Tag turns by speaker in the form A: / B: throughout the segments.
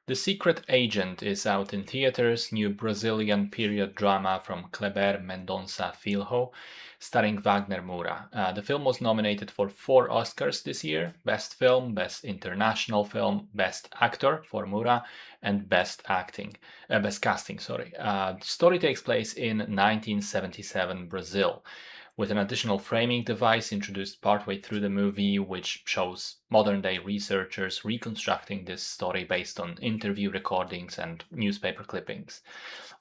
A: The Secret Agent is out in theaters, new Brazilian period drama from Kleber Mendonça Filho, starring Wagner Moura. The film was nominated for 4 Oscars this year: Best Film, Best International Film, Best Actor for Moura, and Best Casting, sorry. The story takes place in 1977 Brazil, with an additional framing device introduced partway through the movie, which shows modern day researchers reconstructing this story based on interview recordings and newspaper clippings.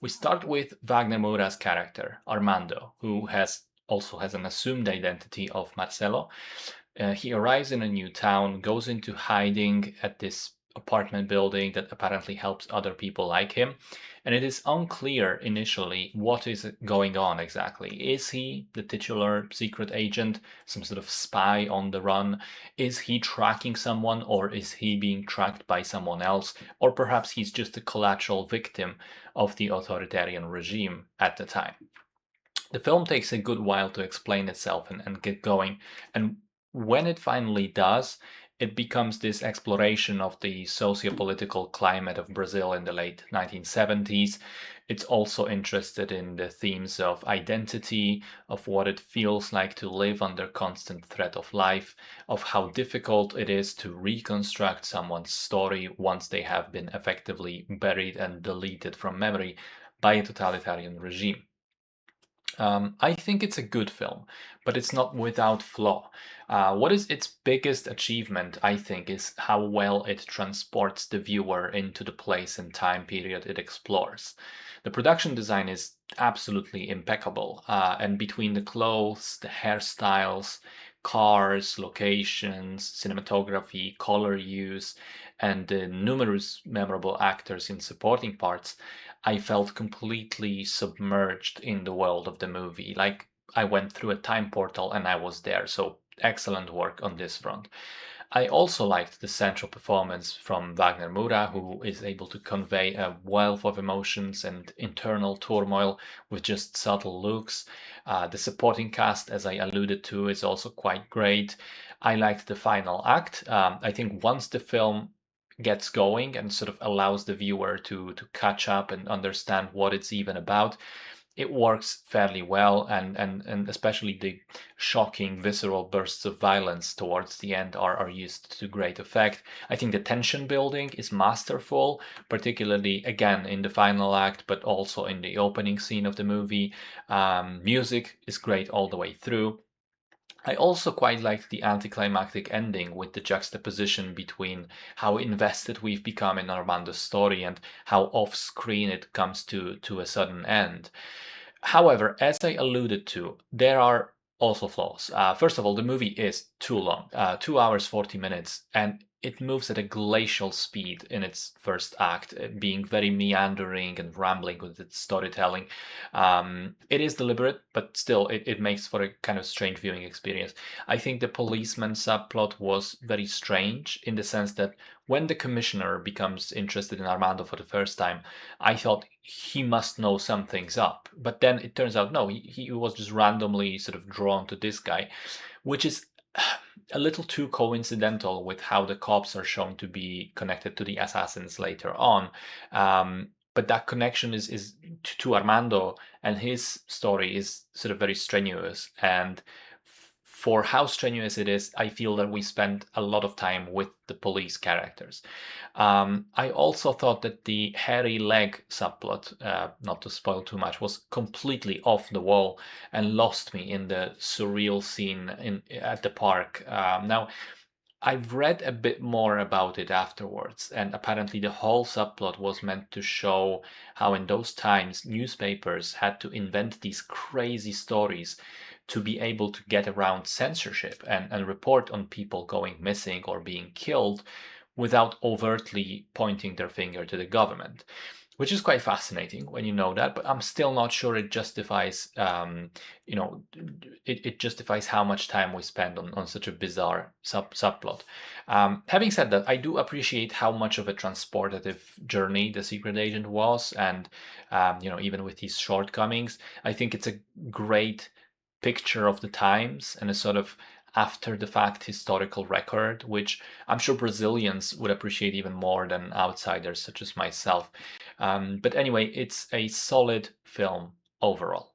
A: We start with Wagner Moura's character, Armando, who also has an assumed identity of Marcelo. He arrives in a new town, goes into hiding at this apartment building that apparently helps other people like him. And it is unclear initially what is going on exactly. Is he the titular secret agent, some sort of spy on the run? Is he tracking someone, or is he being tracked by someone else? Or perhaps he's just a collateral victim of the authoritarian regime at the time. The film takes a good while to explain itself and get going. And when it finally does, it becomes this exploration of the socio-political climate of Brazil in the late 1970s. It's also interested in the themes of identity, of what it feels like to live under constant threat of life, of how difficult it is to reconstruct someone's story once they have been effectively buried and deleted from memory by a totalitarian regime. I think it's a good film, but it's not without flaw. What is its biggest achievement, I think, is how well it transports the viewer into the place and time period it explores. The production design is absolutely impeccable, and between the clothes, the hairstyles, cars, locations, cinematography, color use, and the numerous memorable actors in supporting parts, I felt completely submerged in the world of the movie. Like I went through a time portal and I was there. So excellent work on this front. I also liked the central performance from Wagner Moura, who is able to convey a wealth of emotions and internal turmoil with just subtle looks. The supporting cast, as I alluded to, is also quite great. I liked the final act. I think once the film gets going and sort of allows the viewer to catch up and understand what it's even about, it works fairly well, and especially the shocking visceral bursts of violence towards the end are used to great effect. I think the tension building is masterful, particularly again in the final act, but also in the opening scene of the movie. Music is great all the way through. I also quite liked the anticlimactic ending with the juxtaposition between how invested we've become in Armando's story and how off screen it comes to a sudden end. However, as I alluded to, there are also flaws. First of all, the movie is too long, 2 hours, 40 minutes, and it moves at a glacial speed in its first act, being very meandering and rambling with its storytelling. It is deliberate, but still, it makes for a kind of strange viewing experience. I think the policeman subplot was very strange in the sense that when the commissioner becomes interested in Armando for the first time, I thought he must know something's up. But then it turns out no, he was just randomly sort of drawn to this guy, which is a little too coincidental with how the cops are shown to be connected to the assassins later on. But that connection is to Armando, and his story is sort of very strenuous. And for how strenuous it is, I feel that we spend a lot of time with the police characters. I also thought that the hairy leg subplot, not to spoil too much, was completely off the wall and lost me in the surreal scene at the park. Now, I've read a bit more about it afterwards, and apparently the whole subplot was meant to show how in those times newspapers had to invent these crazy stories to be able to get around censorship and report on people going missing or being killed without overtly pointing their finger to the government, which is quite fascinating when you know that. But I'm still not sure it justifies, you know, it justifies how much time we spend on such a bizarre subplot. Having said that, I do appreciate how much of a transportative journey the secret agent was, and even with these shortcomings, I think it's a great picture of the times and a sort of after the fact historical record, which I'm sure Brazilians would appreciate even more than outsiders such as myself. But anyway, it's a solid film overall.